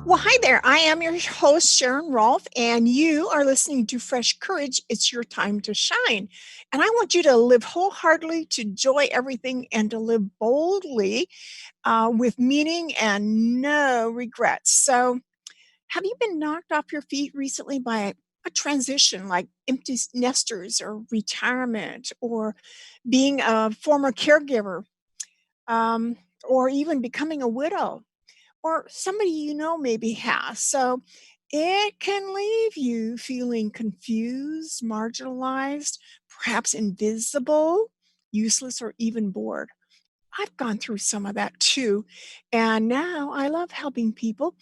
Well, hi there. I am your host, Sharon Rolph, and you are listening to Fresh Courage. It's your time to shine. And I want you to live wholeheartedly, to enjoy everything, and to live boldly with meaning and no regrets. So, have you been knocked off your feet recently by a transition like empty nesters or retirement or being a former caregiver um, or even becoming a widow? Or somebody you know maybe has. So it can leave you feeling confused, marginalized, perhaps invisible, useless, or even bored. I've gone through some of that too. And now I love helping people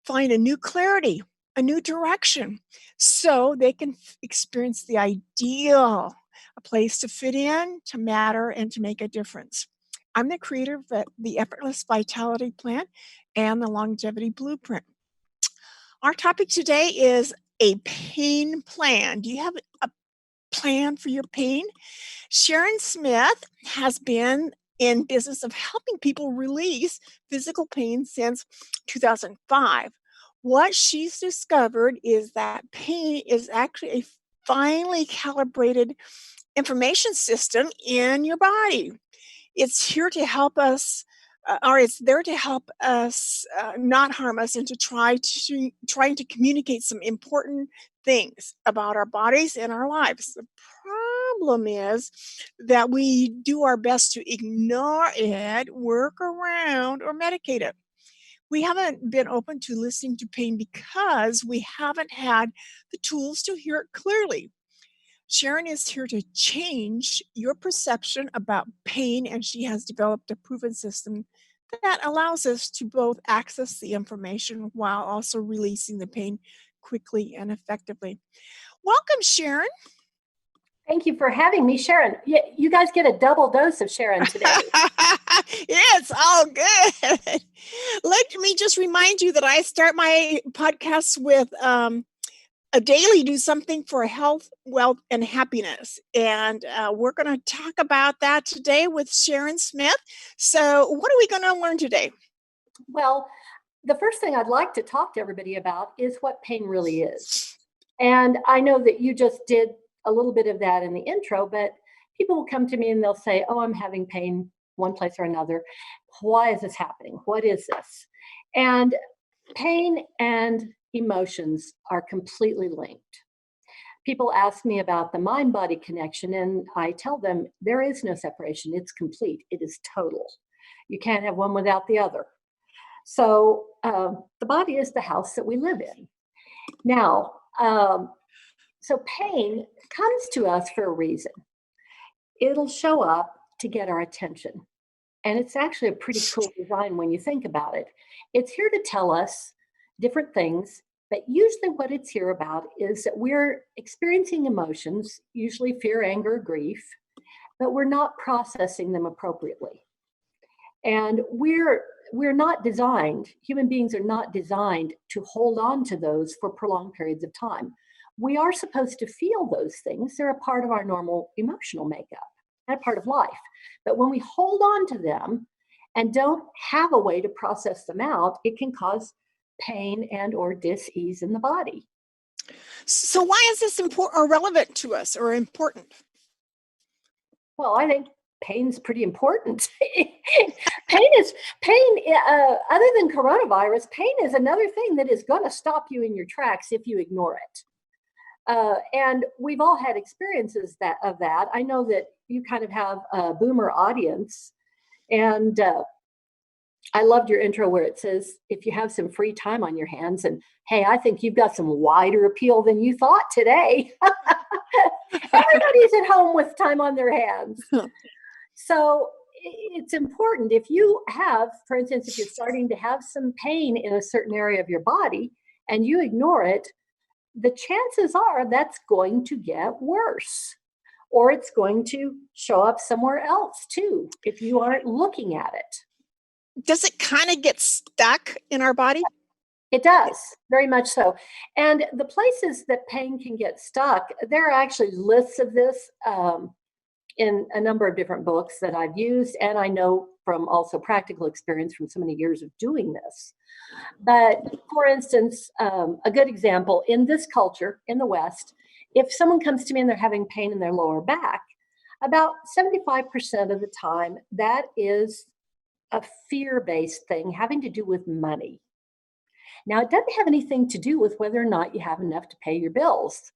find a new clarity, a new direction, so they can experience the ideal, a place to fit in, to matter, and to make a difference. I'm the creator of the Effortless Vitality Plan and the Longevity Blueprint. Our topic today is a pain plan. Do you have a plan for your pain? Sharon Smith has been in business of helping people release physical pain since 2005. What she's discovered is that pain is actually a finely calibrated information system in your body. It's here to help us, or it's there to help us not harm us, and to trying to communicate some important things about our bodies and our lives. The problem is that we do our best to ignore it, work around, or medicate it. We haven't been open to listening to pain because we haven't had the tools to hear it clearly. Sharon is here to change your perception about pain, and she has developed a proven system that allows us to both access the information while also releasing the pain quickly and effectively. Welcome, Sharon. Thank you for having me, Sharon. You guys get a double dose of Sharon today. It's all good. Let me just remind you that I start my podcasts with a daily do something for health, wealth, and happiness. And we're going to talk about that today with Sharon Smith. So, what are we going to learn today? Well, the first thing I'd like to talk to everybody about is what pain really is. And I know that you just did a little bit of that in the intro, but people will come to me and they'll say, "Oh, I'm having pain one place or another. Why is this happening? What is this?" And pain and emotions are completely linked. People ask me about the mind body connection, and I tell them there is no separation. It's complete, it is total. You can't have one without the other. So, the body is the house that we live in. Now, so pain comes to us for a reason. It'll show up to get our attention. And it's actually a pretty cool design when you think about it. It's here to tell us different things, but usually what it's here about is that we're experiencing emotions, usually fear, anger, grief, but we're not processing them appropriately. And we're not designed, human beings are not designed to hold on to those for prolonged periods of time. We are supposed to feel those things. They're a part of our normal emotional makeup and a part of life. But when we hold on to them and don't have a way to process them out, it can cause pain and or dis-ease in the body. So, why is this important or relevant to us or important? Well, I think pain's pretty important. Other than coronavirus, pain is another thing that is going to stop you in your tracks if you ignore it. And we've all had experiences of that. I know that you kind of have a boomer audience, and I loved your intro where it says, if you have some free time on your hands, and hey, I think you've got some wider appeal than you thought today. Everybody's at home with time on their hands. So it's important. If you have, for instance, if you're starting to have some pain in a certain area of your body and you ignore it, the chances are that's going to get worse, or it's going to show up somewhere else too if you aren't looking at it. Does it kind of get stuck in our body? It does, very much so. And the places that pain can get stuck, there are actually lists of this in a number of different books that I've used, and I know from also practical experience from so many years of doing this. But for instance, a good example in this culture in the West, if someone comes to me and they're having pain in their lower back, about 75% of the time, that is a fear-based thing having to do with money. Now, it doesn't have anything to do with whether or not you have enough to pay your bills.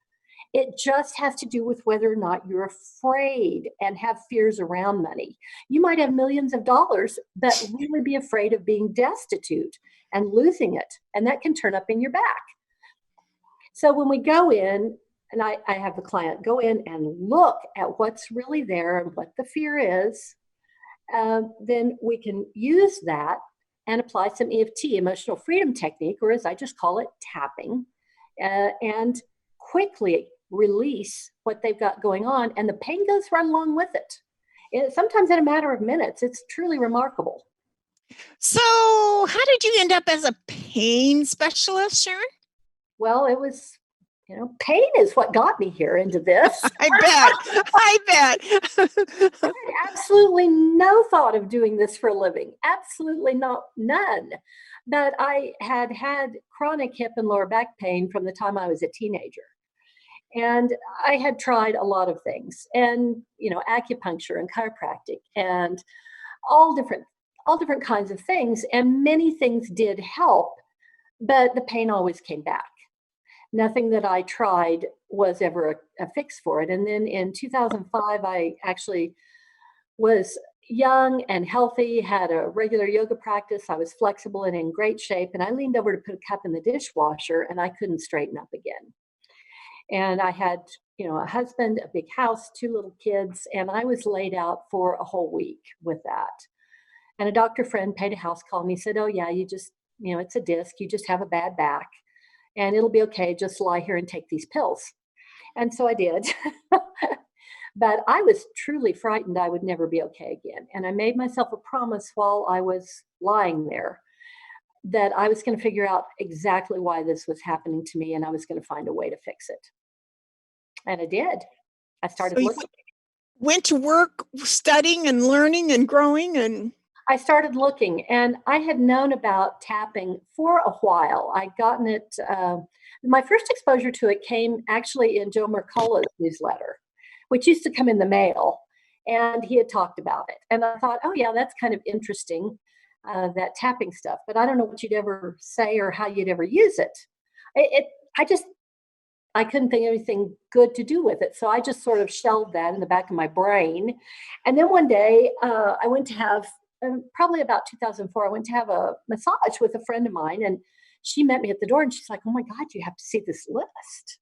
It just has to do with whether or not you're afraid and have fears around money. You might have millions of dollars, but really be afraid of being destitute and losing it. And that can turn up in your back. So when we go in, and I have the client go in and look at what's really there and what the fear is, then we can use that and apply some EFT, emotional freedom technique, or as I just call it, tapping, and quickly release what they've got going on, and the pain goes right along with it. Sometimes in a matter of minutes. It's truly remarkable. So, how did you end up as a pain specialist, Sharon? Well, it was, pain is what got me here into this. I bet. I had absolutely no thought of doing this for a living. Absolutely none. But I had chronic hip and lower back pain from the time I was a teenager. And I had tried a lot of things, and acupuncture and chiropractic and all different kinds of things, and many things did help, but the pain always came back. Nothing that I tried was ever a fix for it. And then in 2005, I actually was young and healthy, had a regular yoga practice. I was flexible and in great shape, and I leaned over to put a cup in the dishwasher, and I couldn't straighten up again. And I had, a husband, a big house, 2 little kids, and I was laid out for a whole week with that. And a doctor friend paid a house call and he said, "Oh yeah, you just, it's a disc. You just have a bad back and it'll be okay. Just lie here and take these pills." And so I did. But I was truly frightened I would never be okay again. And I made myself a promise while I was lying there that I was going to figure out exactly why this was happening to me, and I was going to find a way to fix it. And I did. I started So you looking. went to work studying and learning and growing, and I started looking, and I had known about tapping for a while. I'd gotten it. My first exposure to it came actually in Joe Mercola's newsletter, which used to come in the mail, and he had talked about it. And I thought, oh yeah, that's kind of interesting, that tapping stuff. But I don't know what you'd ever say or how you'd ever use it. I couldn't think of anything good to do with it. So I just sort of shelved that in the back of my brain. And then one day I went to have, probably about 2004, I went to have a massage with a friend of mine. And she met me at the door and she's like, "Oh my God, you have to see this list."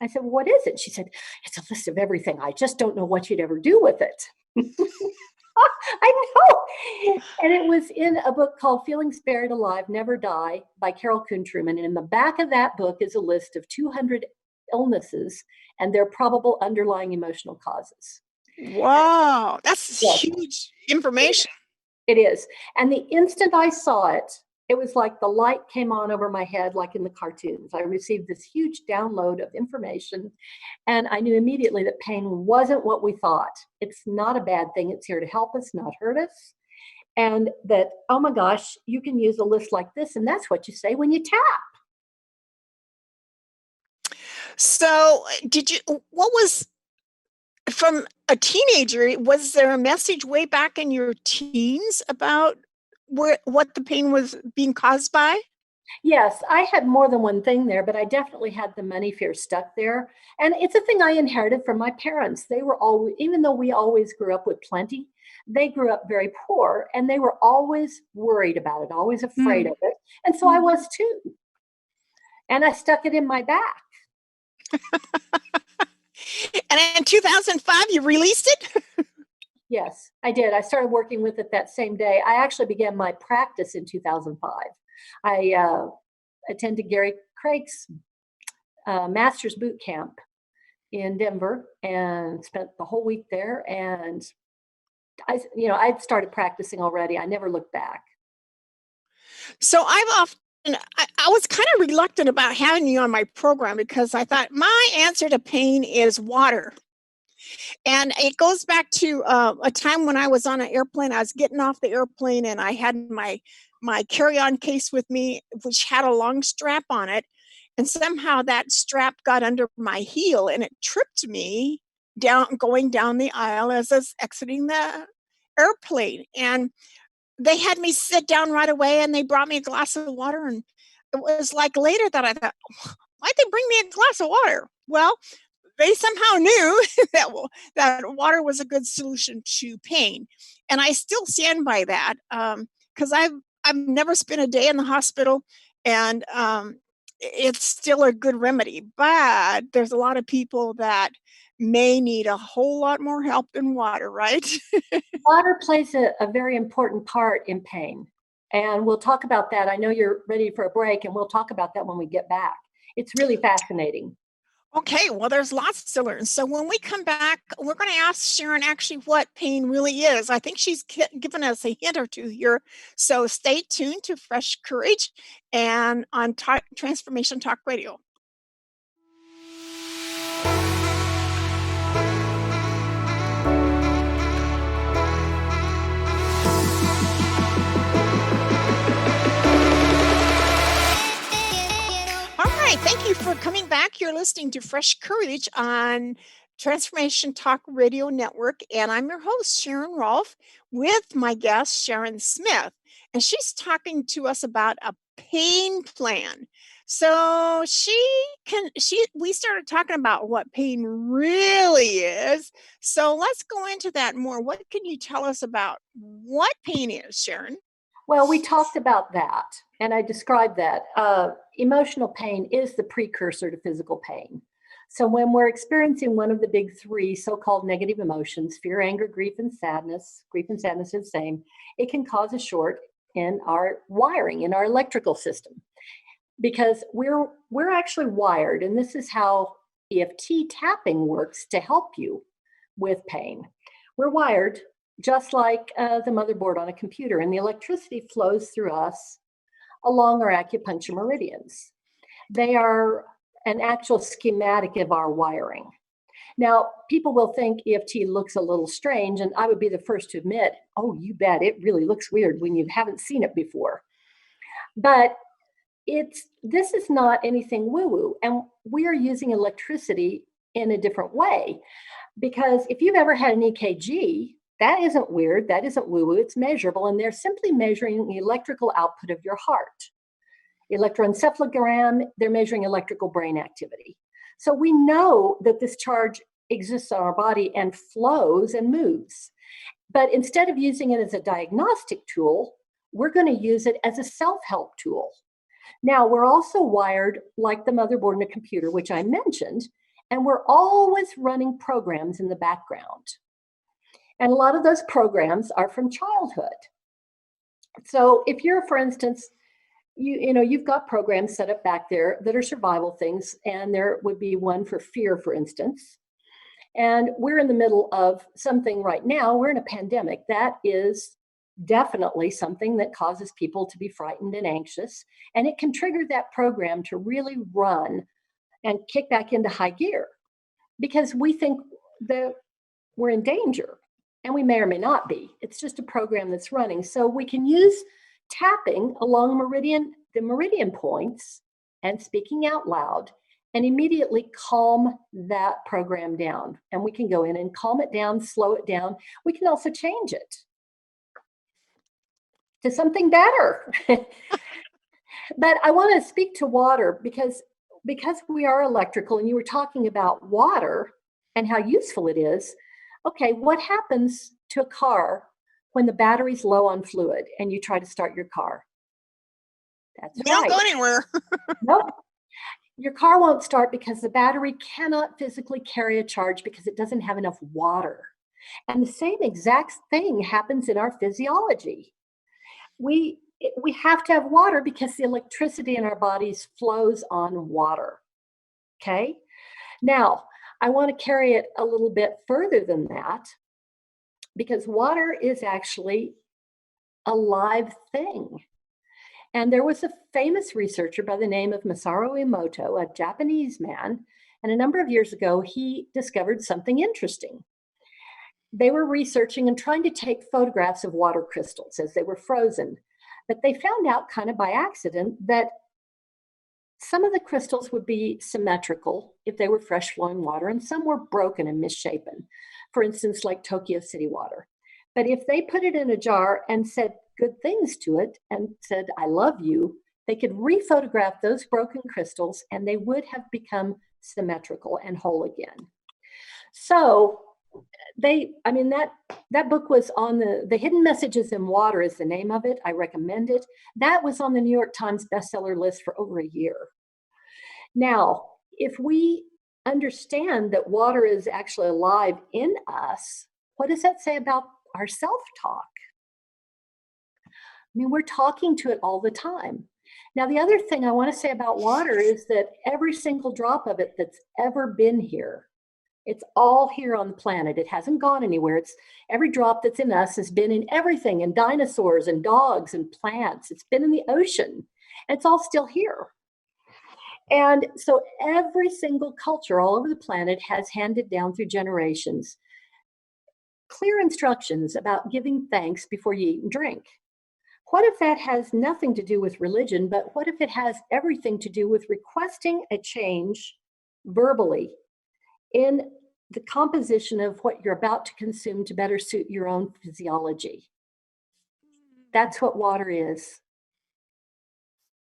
I said, "Well, what is it?" She said, "It's a list of everything. I just don't know what you'd ever do with it." I know. And it was in a book called Feelings Buried Alive, Never Die by Carol Kuhn Truman. And in the back of that book is a list of 200 illnesses and their probable underlying emotional causes. wow, that's huge information. It is. And the instant I saw it, it was like the light came on over my head, like in the cartoons. I received this huge download of information, and I knew immediately that pain wasn't what we thought. It's not a bad thing. It's here to help us, not hurt us. And that, oh my gosh, you can use a list like this, and that's what you say when you tap. So, what was from a teenager? Was there a message way back in your teens about what the pain was being caused by? Yes, I had more than one thing there, but I definitely had the money fear stuck there. And it's a thing I inherited from my parents. They were always, even though we always grew up with plenty, they grew up very poor and they were always worried about it, always afraid of it. And so I was too. And I stuck it in my back. And in 2005, you released it? Yes, I did. I started working with it that same day. I actually began my practice in 2005. I attended Gary Craig's master's boot camp in Denver and spent the whole week there. And I'd started practicing already. I never looked back. So I was kind of reluctant about having you on my program because I thought my answer to pain is water. And it goes back to a time when I was on an airplane. I was getting off the airplane and I had my carry-on case with me, which had a long strap on it. And somehow that strap got under my heel and it tripped me down going down the aisle as I was exiting the airplane. And they had me sit down right away and they brought me a glass of water. And it was like later that I thought, why'd they bring me a glass of water? Well, they somehow knew that water was a good solution to pain, and I still stand by that because I've never spent a day in the hospital, and it's still a good remedy. But there's a lot of people that may need a whole lot more help than water, right? Water plays a very important part in pain. And we'll talk about that. I know you're ready for a break, and we'll talk about that when we get back. It's really fascinating. Okay, well, there's lots to learn. So when we come back, we're going to ask Sharon actually what pain really is. I think she's given us a hint or two here. So stay tuned to Fresh Courage and on Transformation Talk Radio. All right, thank you for coming back. You're listening to Fresh Courage on Transformation Talk Radio Network, and I'm your host, Sharon Rolph, with my guest, Sharon Smith, and she's talking to us about a pain plan. So we started talking about what pain really is. So let's go into that more. What can you tell us about what pain is, Sharon? Well, we talked about that, and I described that. Emotional pain is the precursor to physical pain. So when we're experiencing one of the big three so-called negative emotions, fear, anger, grief, and sadness are the same, it can cause a short in our wiring, in our electrical system. Because we're actually wired, and this is how EFT tapping works to help you with pain. We're wired just like the motherboard on a computer, and the electricity flows through us along our acupuncture meridians. They are an actual schematic of our wiring. Now, people will think EFT looks a little strange, and I would be the first to admit, oh, you bet, it really looks weird when you haven't seen it before. But this is not anything woo-woo, and we are using electricity in a different way. Because if you've ever had an EKG, that isn't weird, that isn't woo-woo, it's measurable, and they're simply measuring the electrical output of your heart. Electroencephalogram, they're measuring electrical brain activity. So we know that this charge exists on our body and flows and moves. But instead of using it as a diagnostic tool, we're going to use it as a self-help tool. Now, we're also wired like the motherboard in a computer, which I mentioned, and we're always running programs in the background. And a lot of those programs are from childhood. So if you're, for instance, you've got programs set up back there that are survival things, and there would be one for fear, for instance. And we're in the middle of something right now. We're in a pandemic. That is definitely something that causes people to be frightened and anxious. And it can trigger that program to really run and kick back into high gear because we think that we're in danger. And we may or may not be. It's just a program that's running. So we can use tapping along the meridian points and speaking out loud and immediately calm that program down. And we can go in and calm it down, slow it down. We can also change it to something better. But I want to speak to water because we are electrical, and you were talking about water and how useful it is. Okay, what happens to a car when the battery's low on fluid and you try to start your car? That's We don't right. go anywhere. Nope. Your car won't start because the battery cannot physically carry a charge because it doesn't have enough water. And the same exact thing happens in our physiology. We have to have water because the electricity in our bodies flows on water. Okay? Now, I want to carry it a little bit further than that because water is actually a live thing. And there was a famous researcher by the name of Masaru Emoto, a Japanese man, And a number of years ago, he discovered something interesting. They were researching and trying to take photographs of water crystals as they were frozen. But they found out kind of by accident that some of the crystals would be symmetrical if they were fresh flowing water, and some were broken and misshapen. For instance, like Tokyo City water. But if they put it in a jar and said good things to it and said, I love you, they could rephotograph those broken crystals and they would have become symmetrical and whole again. So that book was on the Hidden Messages in Water is the name of it. I recommend it. That was on the New York Times bestseller list for over a year. Now, if we understand that water is actually alive in us, what does that say about our self-talk? I mean, we're talking to it all the time. Now, the other thing I want to say about water is that every single drop of it that's ever been here, it's all here on the planet. It hasn't gone anywhere. It's every drop that's in us has been in everything, in dinosaurs and dogs and plants. It's been in the ocean. And it's all still here. And so every single culture all over the planet has handed down through generations clear instructions about giving thanks before you eat and drink. What if that has nothing to do with religion, but what if it has everything to do with requesting a change verbally in the composition of what you're about to consume to better suit your own physiology? That's what water is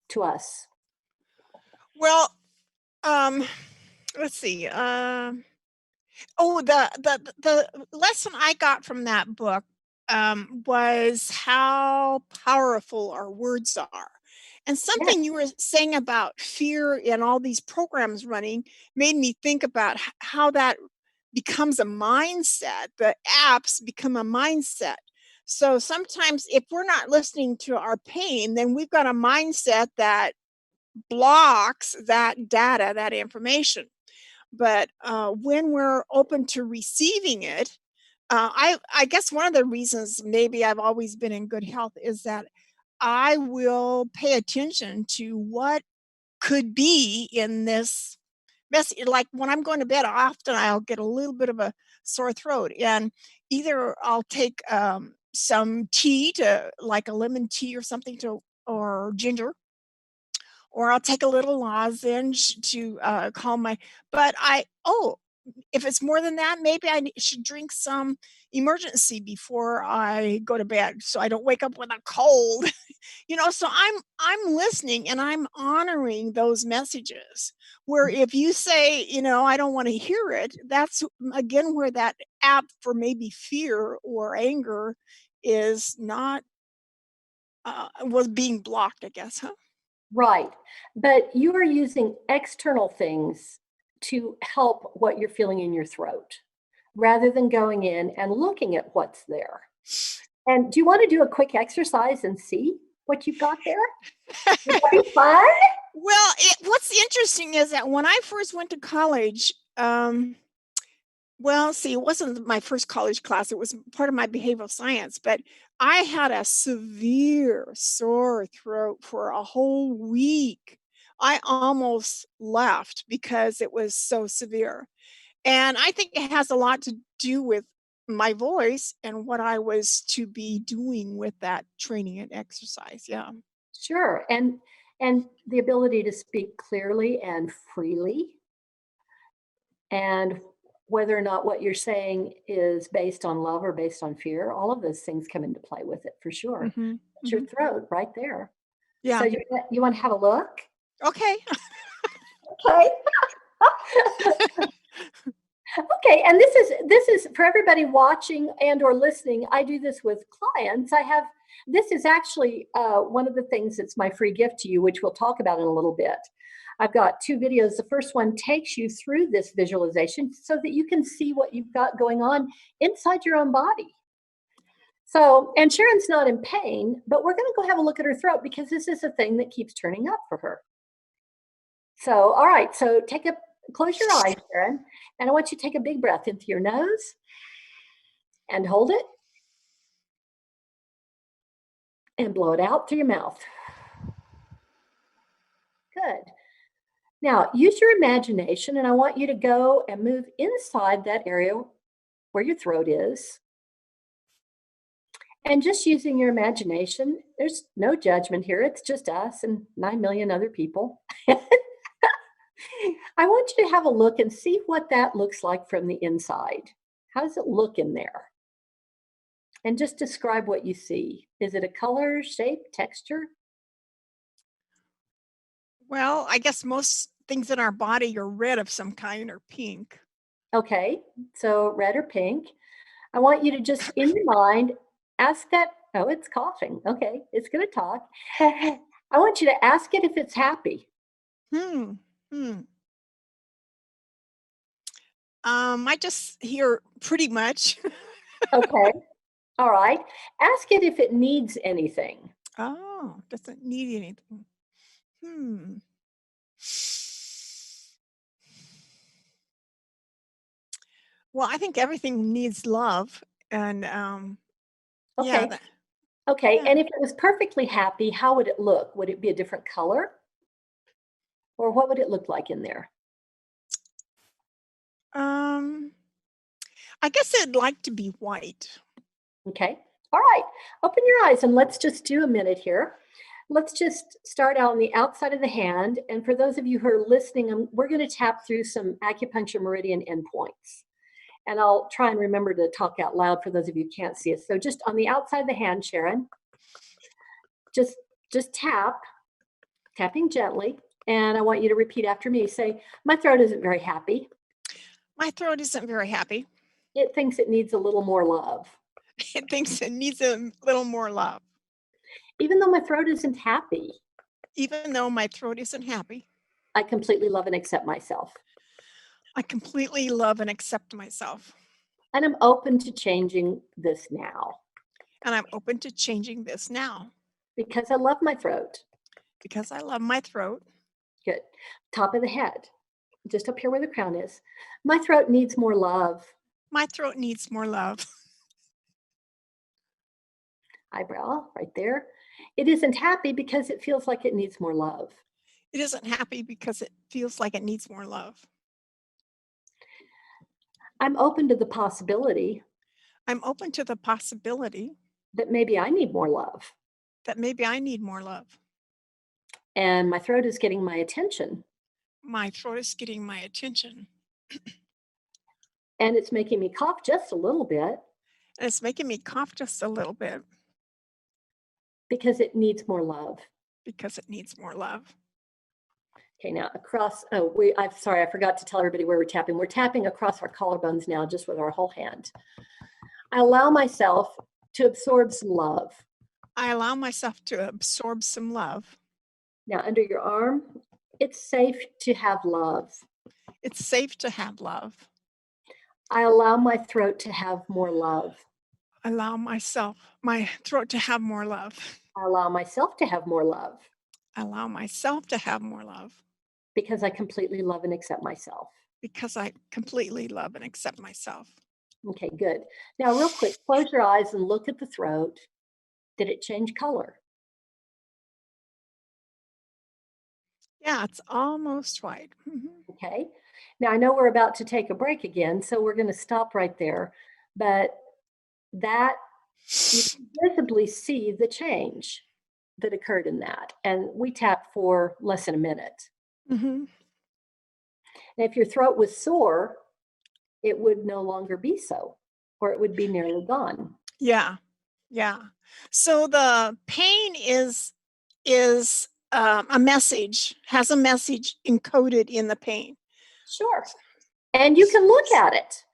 to us. Well, let's see. The lesson I got from that book was how powerful our words are. And something Yes. you were saying about fear and all these programs running made me think about how that becomes a mindset. The apps become a mindset. So sometimes if we're not listening to our pain, then we've got a mindset that blocks that data, that information. But when we're open to receiving it, I guess one of the reasons maybe I've always been in good health is that I will pay attention to what could be in this mess. Like when I'm going to bed, often I'll get a little bit of a sore throat, and either I'll take some tea to, like a lemon tea or something to, or ginger, or I'll take a little lozenge to calm my. But if it's more than that, maybe I should drink some emergency before I go to bed, so I don't wake up with a cold. So I'm listening and I'm honoring those messages. Where if you say, I don't want to hear it, that's again where that app for maybe fear or anger is not was being blocked, I guess, huh? Right. But you are using external things to help what you're feeling in your throat rather than going in and looking at what's there. And do you want to do a quick exercise and see what you've got there? Would that be fun? Well, what's interesting is that when I first went to college, well, see, it wasn't my first college class. It was part of my behavioral science, but I had a severe sore throat for a whole week. I almost left because it was so severe. And I think it has a lot to do with my voice and what I was to be doing with that training and exercise. Yeah. Sure. And the ability to speak clearly and freely, and whether or not what you're saying is based on love or based on fear, all of those things come into play with it for sure. Mhm. It's your Mhm. throat right there. So Yeah. you want to have a look? Okay. Okay. Okay, and this is for everybody watching and or listening. I do this with clients. This is actually one of the things that's my free gift to you, which we'll talk about in a little bit. I've got 2 videos. The first one takes you through this visualization so that you can see what you've got going on inside your own body. So, and Sharon's not in pain, but we're going to go have a look at her throat because this is a thing that keeps turning up for her. So, all right, so close your eyes, Sharon, and I want you to take a big breath into your nose and hold it and blow it out through your mouth. Good. Now, use your imagination, and I want you to go and move inside that area where your throat is. And just using your imagination, there's no judgment here. It's just us and 9 million other people. I want you to have a look and see what that looks like from the inside. How does it look in there? And just describe what you see. Is it a color, shape, texture? Well, I guess most things in our body are red of some kind or pink. Okay, so red or pink. I want you to just in your mind ask that. Oh, it's coughing. Okay, it's going to talk. I want you to ask it if it's happy. Hmm. Hmm. I just hear pretty much. Okay, all right. Ask it if it needs anything. Oh, doesn't need anything. Hmm. Well, I think everything needs love, and yeah, Okay, okay. yeah. And if it was perfectly happy, how would it look? Would it be a different color? Or what would it look like in there? Um, I guess I'd like to be white. Okay. All right. Open your eyes and let's just do a minute here. Let's just start out on the outside of the hand. And for those of you who are listening, we're going to tap through some acupuncture meridian endpoints. And I'll try and remember to talk out loud for those of you who can't see us. So just on the outside of the hand, Sharon, just tapping gently. And I want you to repeat after me. Say, my throat isn't very happy. My throat isn't very happy. It thinks it needs a little more love. It thinks it needs a little more love. Even though my throat isn't happy, Even though my throat isn't happy, I completely love and accept myself. I completely love and accept myself. And I'm open to changing this now And I'm open to changing this now because I love my throat. because I love my throat. Good. Top of the head, just up here where the crown is. My throat needs more love. My throat needs more love. Eyebrow right there. It isn't happy because it feels like it needs more love. It isn't happy because it feels like it needs more love. I'm open to the possibility I'm open to the possibility that maybe I need more love. that maybe I need more love. And my throat is getting my attention. My throat is getting my attention. And it's making me cough just a little bit And it's making me cough just a little bit because it needs more love. because it needs more love. Okay, now across, I'm sorry, I forgot to tell everybody where we're tapping. We're tapping across our collarbones now, just with our whole hand. I allow myself to absorb some love. I allow myself to absorb some love. Now, under your arm, it's safe to have love. It's safe to have love. I allow my throat to have more love. Allow my throat to have more love. I allow myself to have more love Allow myself to have more love because I completely love and accept myself. because I completely love and accept myself. Okay, good. Now, real quick, close your eyes and look at the throat. Did it change color? Yeah, it's almost white. Okay. Now, I know we're about to take a break again, so we're going to stop right there. But that you can visibly see the change that occurred in that. And we tapped for less than a minute. Mhm. And if your throat was sore, it would no longer be so, or it would be nearly gone. Yeah, yeah. So the pain is a message, has a message encoded in the pain. Sure. And you can look at it.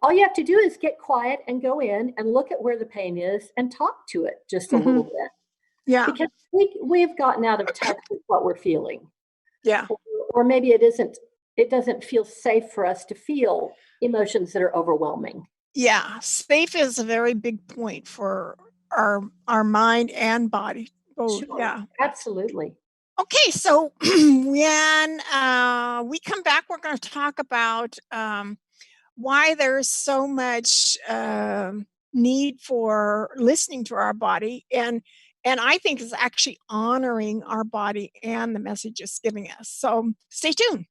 All you have to do is get quiet and go in and look at where the pain is and talk to it just a little Mhm. bit. Yeah, Because we've gotten out of touch with what we're feeling. yeah, Or maybe it doesn't feel safe for us to feel emotions that are overwhelming. yeah. Safe is a very big point for our mind and body both. Sure, Yeah. absolutely. Okay, so when we come back, we're going to talk about why there's so much need for listening to our body, And I think it's actually honoring our body and the message it's giving us. So stay tuned.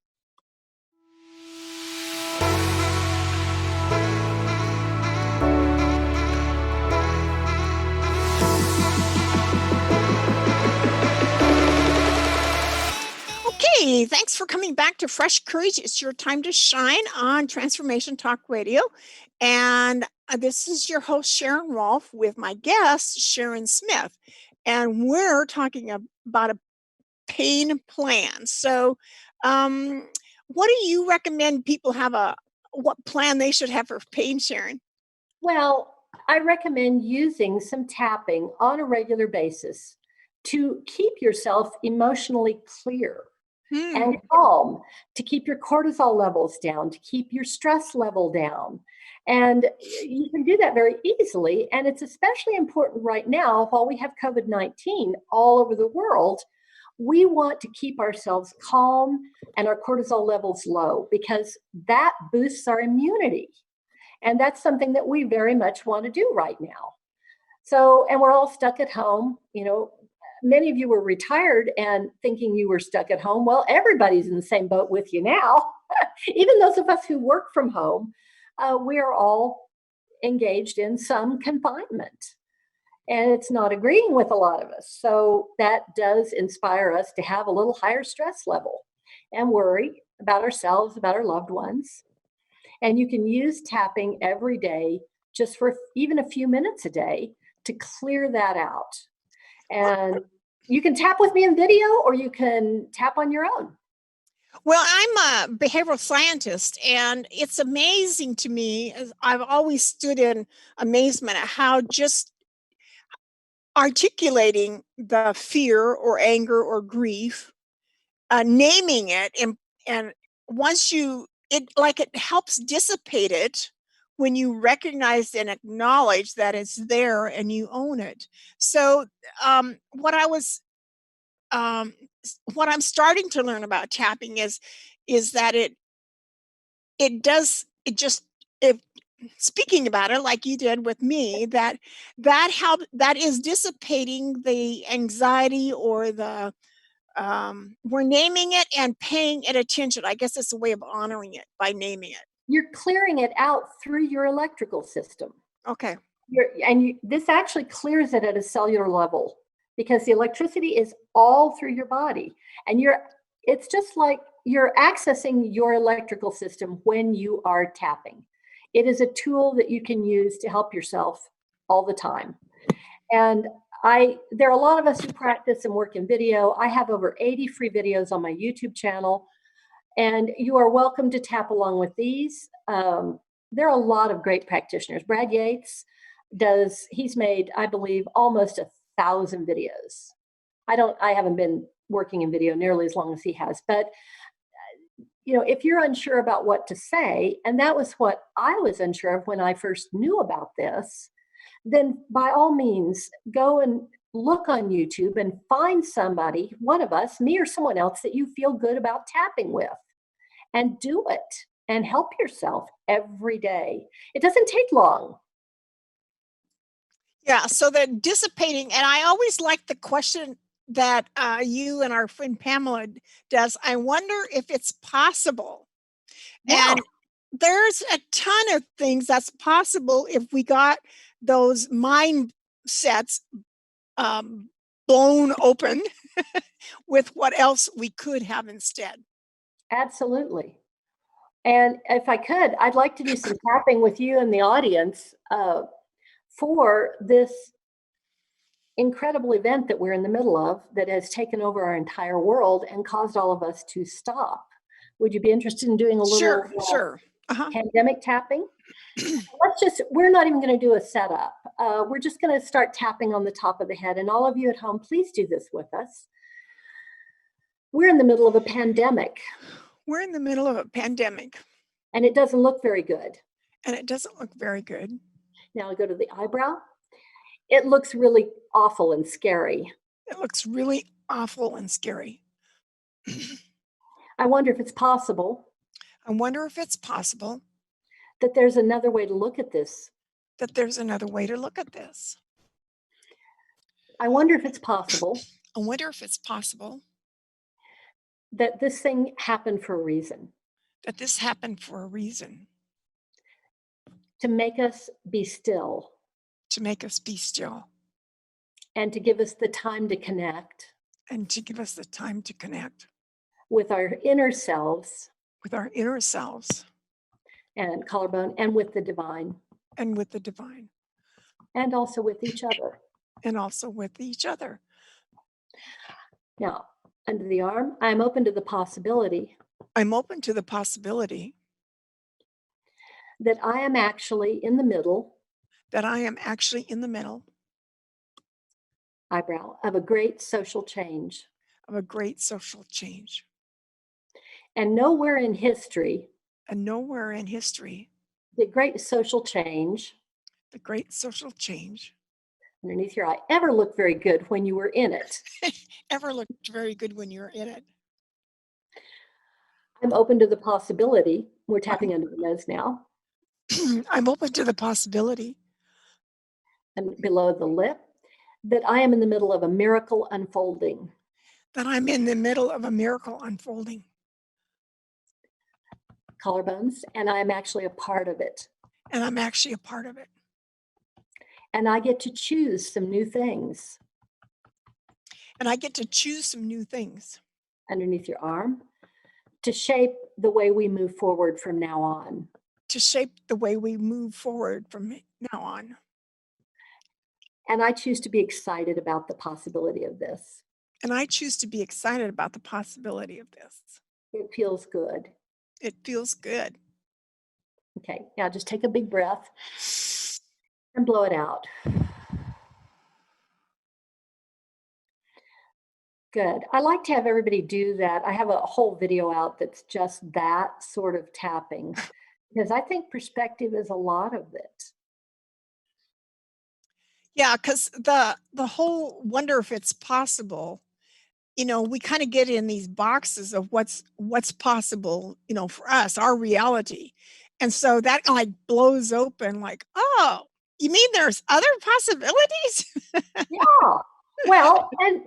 Okay, thanks for coming back to Fresh Courage. It's your time to shine on Transformation Talk Radio. And this is your host, Sharon Rolph, with my guest, Sharon Smith. And we're talking about a pain plan. So, what do you recommend people have what plan they should have for pain, Sharon? Well, I recommend using some tapping on a regular basis to keep yourself emotionally clear and calm, to keep your cortisol levels down, to keep your stress level down. And you can do that very easily. And it's especially important right now while we have COVID-19 all over the world. We want to keep ourselves calm and our cortisol levels low because that boosts our immunity. And that's something that we very much want to do right now. So, and we're all stuck at home. Many of you were retired and thinking you were stuck at home. Well, everybody's in the same boat with you now. Even those of us who work from home, we are all engaged in some confinement. And it's not agreeing with a lot of us. So that does inspire us to have a little higher stress level and worry about ourselves, about our loved ones. And you can use tapping every day, just for even a few minutes a day, to clear that out. And you can tap with me in video, or you can tap on your own. Well, I'm a behavioral scientist, and it's amazing to me. I've always stood in amazement at how just articulating the fear or anger or grief, naming it, and once it helps dissipate it when you recognize and acknowledge that it's there and you own it. So what I'm starting to learn about tapping is that if speaking about it like you did with me, that is dissipating the anxiety or the we're naming it and paying it attention. I guess it's a way of honoring it by naming it. You're clearing it out through your electrical system. Okay. This actually clears it at a cellular level because the electricity is all through your body. And it's just like you're accessing your electrical system when you are tapping. It is a tool that you can use to help yourself all the time. And there are a lot of us who practice and work in video. I have over 80 free videos on my YouTube channel, and you are welcome to tap along with these. There are a lot of great practitioners. Brad Yates he's made, I believe, almost 1,000 videos. I haven't been working in video nearly as long as he has, but if you're unsure about what to say, and that was what I was unsure of when I first knew about this, then by all means, go and look on YouTube and find somebody, one of us, me or someone else, that you feel good about tapping with, and do it and help yourself every day. It doesn't take long. Yeah, so the dissipating, and I always like the question that you and our friend Pamela does. I wonder if it's possible. Yeah. And there's a ton of things that's possible if we got those mindsets blown open with what else we could have instead. Absolutely. And if I could, I'd like to do some tapping with you in the audience for this incredible event that we're in the middle of that has taken over our entire world and caused all of us to stop. Would you be interested in doing a little Sure. pandemic tapping? We're not even going to do a setup. We're just going to start tapping on the top of the head. And all of you at home, please do this with us. We're in the middle of a pandemic. We're in the middle of a pandemic. And it doesn't look very good. Now I go to the eyebrow. It looks really awful and scary. It looks really awful and scary. I wonder if it's possible. That there's another way to look at this. I wonder if it's possible I wonder if it's possible that this thing happened for a reason, that this happened for a reason, to make us be still to make us be still and to give us the time to connect and to give us the time to connect with our inner selves with our inner selves and collarbone and with the divine and with the divine and also with each other. and also with each other. Now, under the arm, I'm open to the possibility I'm open to the possibility that I am actually in the middle that I am actually in the middle eyebrow of a great social change. of a great social change. And nowhere in history And nowhere in history, did great social change the great social change underneath your eye ever look very good when you were in it. ever looked very good when you're in it. I'm open to the possibility, we're tapping I'm, under the nose now, I'm open to the possibility and below the lip, that I am in the middle of a miracle unfolding. that I'm in the middle of a miracle unfolding. Collarbones, and I am actually a part of it. And I'm actually a part of it. And I get to choose some new things. And I get to choose some new things Underneath your arm to shape the way we move forward from now on. to shape the way we move forward from now on. And I choose to be excited about the possibility of this. And I choose to be excited about the possibility of this. It feels good. It feels good. Okay, now just take a big breath and blow it out. Good. I like to have everybody do that. I have a whole video out that's just that sort of tapping because I think perspective is a lot of it. Yeah, because the whole wonder if it's possible, we kind of get in these boxes of what's possible, for us, our reality. And so that like blows open like, oh, you mean there's other possibilities? Yeah. Well, and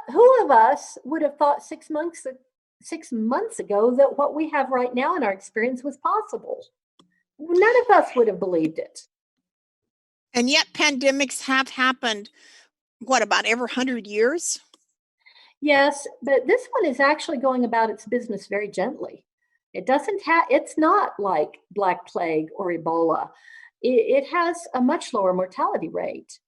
who of us would have thought 6 months ago that what we have right now in our experience was possible? None of us would have believed it. And yet pandemics have happened, what, about every 100 years? Yes, but this one is actually going about its business very gently. It's not like Black Plague or Ebola. It has a much lower mortality rate.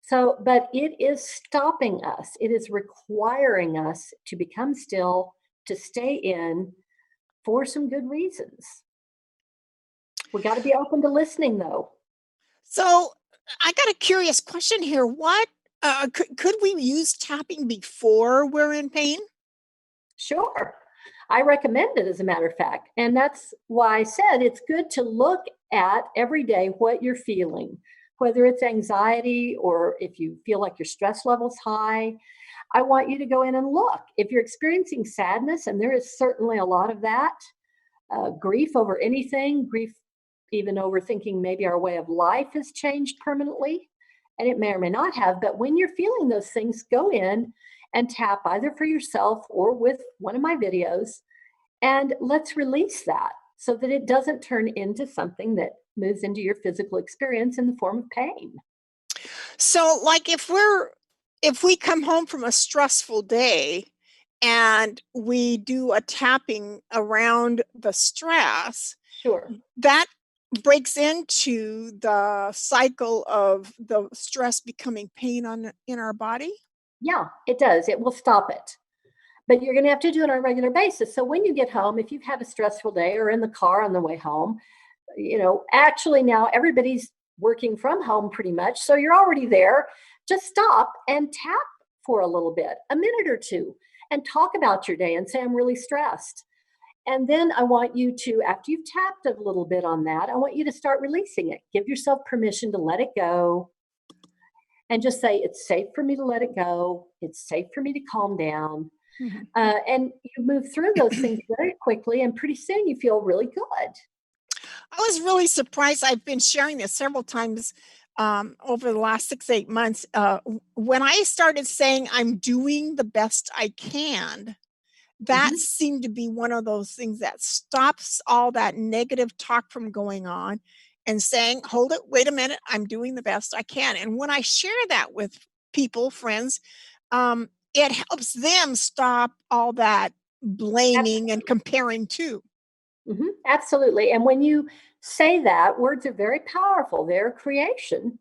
So, but it is stopping us. It is requiring us to become still, to stay in for some good reasons. We got to be open to listening, though. So I got a curious question here. What could we use tapping before we're in pain? Sure. I recommend it, as a matter of fact. And that's why I said it's good to look at every day what you're feeling, whether it's anxiety or if you feel like your stress level's high. I want you to go in and look. If you're experiencing sadness, and there is certainly a lot of that, grief over anything, grief even over thinking maybe our way of life has changed permanently, and it may or may not have. But when you're feeling those things, go in and tap either for yourself or with one of my videos, and let's release that so that it doesn't turn into something that moves into your physical experience in the form of pain. So like if we come home from a stressful day and we do a tapping around the stress, Sure. that breaks into the cycle of the stress becoming pain in our body. Yeah, it does. It will stop it. But you're going to have to do it on a regular basis. So when you get home, if you've had a stressful day or in the car on the way home, actually now everybody's working from home pretty much. So you're already there. Just stop and tap for a little bit, a minute or two, and talk about your day and say, I'm really stressed. And then I want you to, after you've tapped a little bit on that, I want you to start releasing it. Give yourself permission to let it go and just say, it's safe for me to let it go. It's safe for me to calm down. Mm-hmm. And you move through those things very quickly, and pretty soon you feel really good. I was really surprised. I've been sharing this several times over the last 6, 8 months. When I started saying I'm doing the best I can, that Mhm. seemed to be one of those things that stops all that negative talk from going on and saying, hold it, wait a minute, I'm doing the best I can. And when I share that with people, friends, it helps them stop all that blaming and comparing too. Absolutely. And when you say that, words are very powerful. They're creation.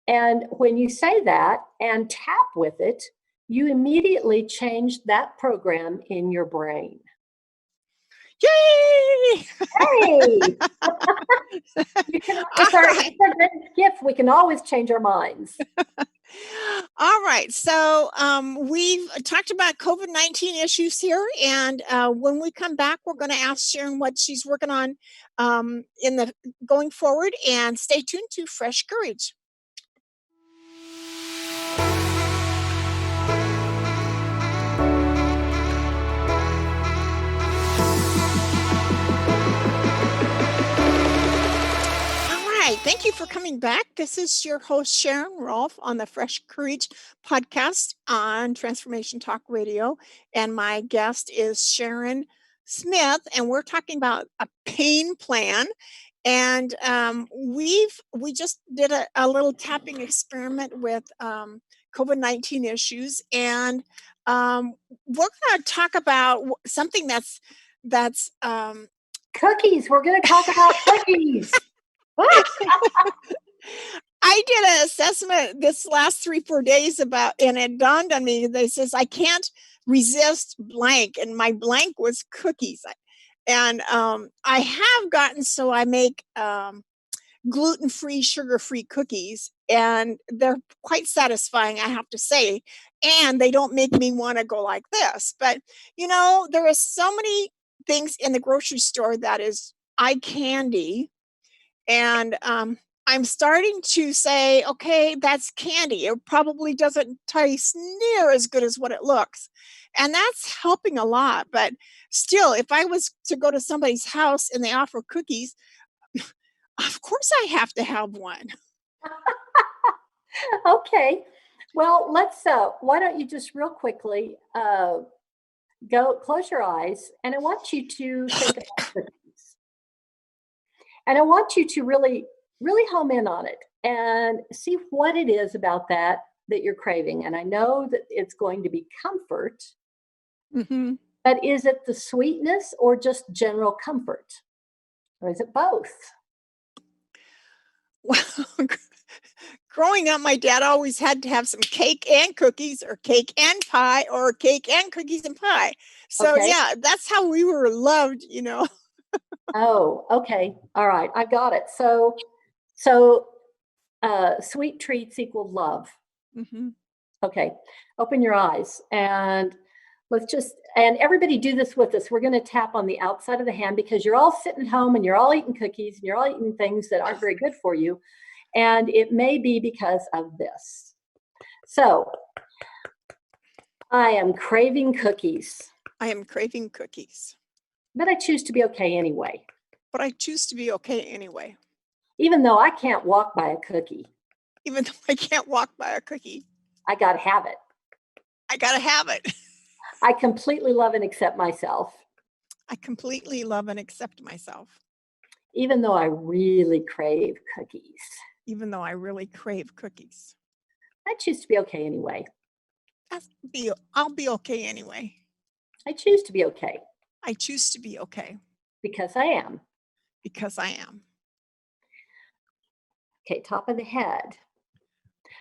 And when you say that and tap with it, you immediately change that program in your brain. Yay! Hey, you can, All right. it's our greatest gift. We can always change our minds. All right. So we've talked about COVID-19 issues here. And when we come back, we're going to ask Sharon what she's working on in the going forward. And stay tuned to Fresh Courage. All right. Thank you for coming back. This is your host, Sharon Rolph, on the Fresh Courage podcast on Transformation Talk Radio. And my guest is Sharon Smith, and we're talking about a pain plan. And we just did a little tapping experiment with COVID-19 issues, and we're going to talk about something that's Cookies. We're going to talk about cookies. I did an assessment this last 3, 4 days about, and it dawned on me. They says I can't resist blank, and my blank was cookies. And I have gotten so I make gluten-free, sugar-free cookies, and they're quite satisfying, I have to say. And they don't make me want to go like this. But there are so many things in the grocery store that is eye candy, and I'm starting to say, okay, that's candy. It probably doesn't taste near as good as what it looks. And that's helping a lot. But still, if I was to go to somebody's house and they offer cookies, of course I have to have one. Okay. Well, why don't you just real quickly close your eyes, and I want you to think about cookies. And I want you to really, really home in on it and see what it is about that you're craving. And I know that it's going to be comfort, Hmm. but is it the sweetness or just general comfort? Or is it both? Well, growing up, my dad always had to have some cake and cookies, or cake and pie, or cake and cookies and pie. So, Okay. yeah, that's how we were loved. Oh, okay. All right. I got it. So sweet treats equal love. Hmm. Okay. Open your eyes and and everybody do this with us. We're going to tap on the outside of the hand because you're all sitting home and you're all eating cookies and you're all eating things that aren't very good for you. And it may be because of this. So I am craving cookies, I am craving cookies, but I choose to be okay anyway, but I choose to be okay anyway, even though I can't walk by a cookie. even though I can't walk by a cookie. I got to have it. I got to have it. I completely love and accept myself, I completely love and accept myself, even though I really crave cookies. even though I really crave cookies. I choose to be okay anyway. I'll be okay anyway. I choose to be okay I choose to be okay because I am. because I am. Okay, top of the head.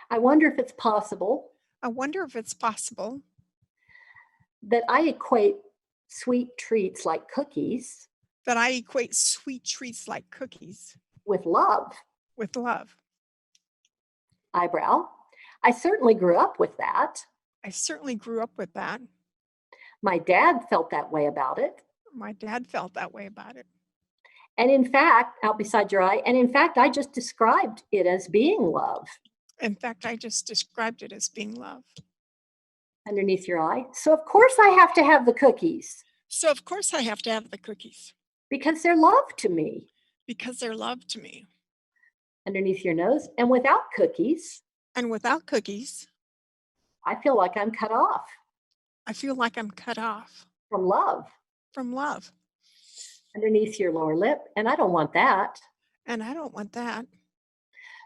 I wonder if it's possible I wonder if it's possible that I equate sweet treats like cookies that I equate sweet treats like cookies with love. with love. Eyebrow. I certainly grew up with that. I certainly grew up with that. My dad felt that way about it. My dad felt that way about it. And in fact, out beside your eye, and in fact, I just described it as being love In fact, I just described it as being love. underneath your eye. So, of course, I have to have the cookies So, of course, I have to have the cookies because they're love to me. because they're love to me. underneath your nose. And without cookies, And without cookies, I feel like I'm cut off I feel like I'm cut off from love. from love. Underneath your lower lip, and I don't want that. And I don't want that.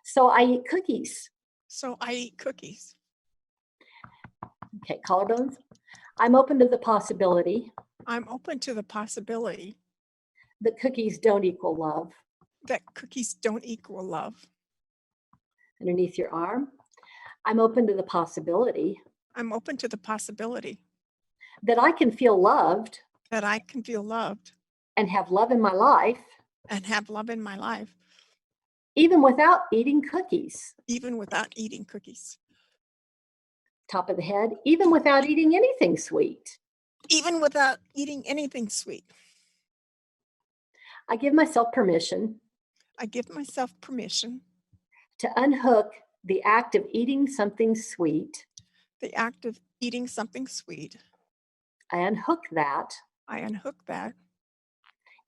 So I eat cookies. So I eat cookies. Okay, collarbones. I'm open to the possibility I'm open to the possibility that cookies don't equal love. that cookies don't equal love. Underneath your arm, I'm open to the possibility I'm open to the possibility that I can feel loved that I can feel loved and have love in my life, and have love in my life, even without eating cookies. even without eating cookies, Top of the head, even without eating anything sweet. even without eating anything sweet. I give myself permission I give myself permission, to unhook the act of eating something sweet. the act of eating something sweet. I unhook that I unhook that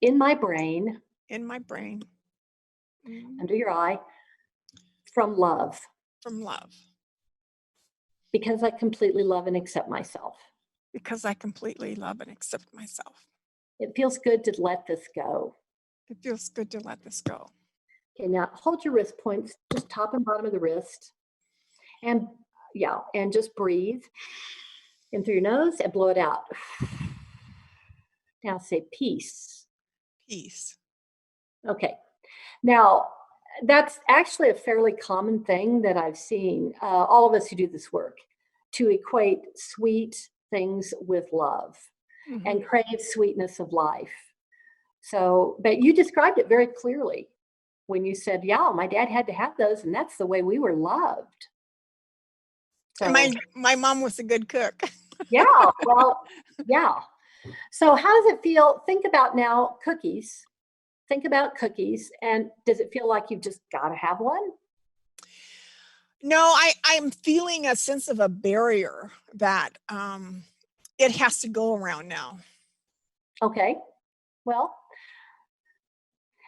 in my brain, in my brain under your eye, from love, from love because I completely love and accept myself. because I completely love and accept myself. It feels good to let this go. It feels good to let this go. Okay, now hold your wrist points, just top and bottom of the wrist. And yeah, and just breathe in through your nose and blow it out. Now say peace. Peace. Okay. Now, that's actually a fairly common thing that I've seen, all of us who do this work, to equate sweet things with love and crave sweetness of life. So, but you described it very clearly when you said, yeah, my dad had to have those, and that's the way we were loved. So, And my mom was a good cook. yeah, well, yeah. So how does it feel? Think about now cookies. Think about cookies. And does it feel like you've just got to have one? No, I'm feeling a sense of a barrier that it has to go around now. Okay. Well,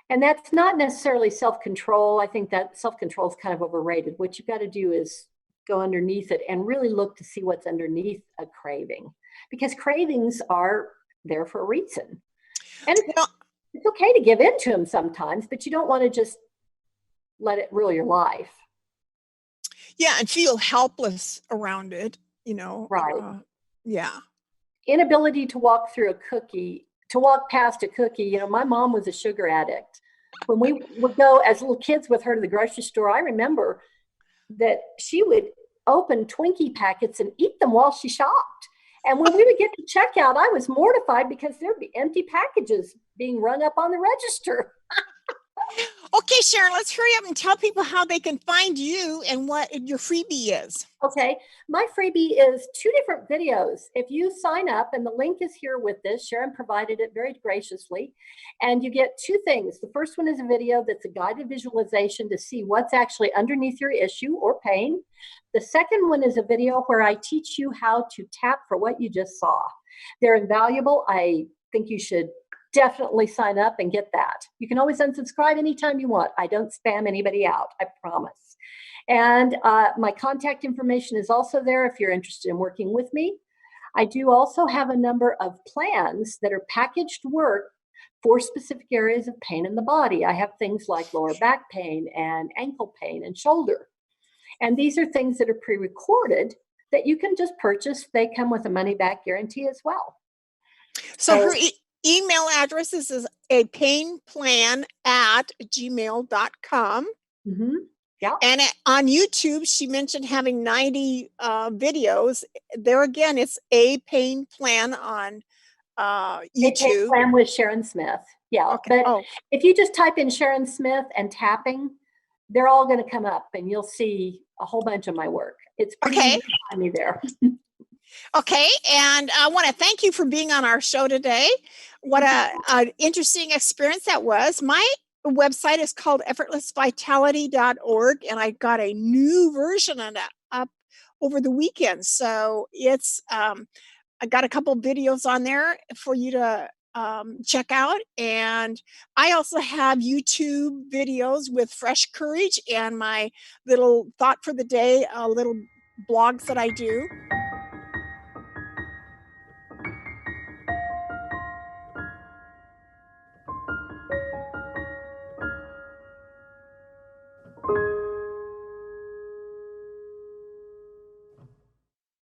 and that's not necessarily self-control. I think that self-control is kind of overrated. What you've got to do is go underneath it and really look to see what's underneath a craving, because cravings are there for a reason. And it's okay to give in to them sometimes, but you don't want to just let it rule your life. Yeah, and feel helpless around it, Right. Yeah. Inability to walk through a cookie, to walk past a cookie. My mom was a sugar addict. When we would go as little kids with her to the grocery store, I remember that she would open Twinkie packets and eat them while she shopped. And when we would get to checkout, I was mortified because there'd be empty packages being rung up on the register. Okay, Sharon, let's hurry up and tell people how they can find you and what your freebie is. Okay, my freebie is 2 different videos. If you sign up, and the link is here with this, Sharon provided it very graciously, and you get 2 things. The first one is a video that's a guided visualization to see what's actually underneath your issue or pain. The second one is a video where I teach you how to tap for what you just saw. They're invaluable. I think you should definitely sign up and get that. You can always unsubscribe anytime you want. I don't spam anybody out, I promise. And my contact information is also there if you're interested in working with me. I do also have a number of plans that are packaged work for specific areas of pain in the body. I have things like lower back pain and ankle pain and shoulder. And these are things that are pre-recorded that you can just purchase. They come with a money-back guarantee as well. So her email address is a painplan@gmail.com. Mm-hmm. Yeah. And on YouTube, she mentioned having 90 videos. There again, it's a pain plan on YouTube. A pain plan with Sharon Smith. Yeah. Okay. But if you just type in Sharon Smith and tapping, they're all going to come up and you'll see a whole bunch of my work. It's pretty easy to find me there. Okay, and I want to thank you for being on our show today. What an interesting experience that was. My website is called effortlessvitality.org, and I got a new version of that up over the weekend. So it's I got a couple videos on there for you to check out. And I also have YouTube videos with Fresh Courage and my little thought for the day, little blogs that I do.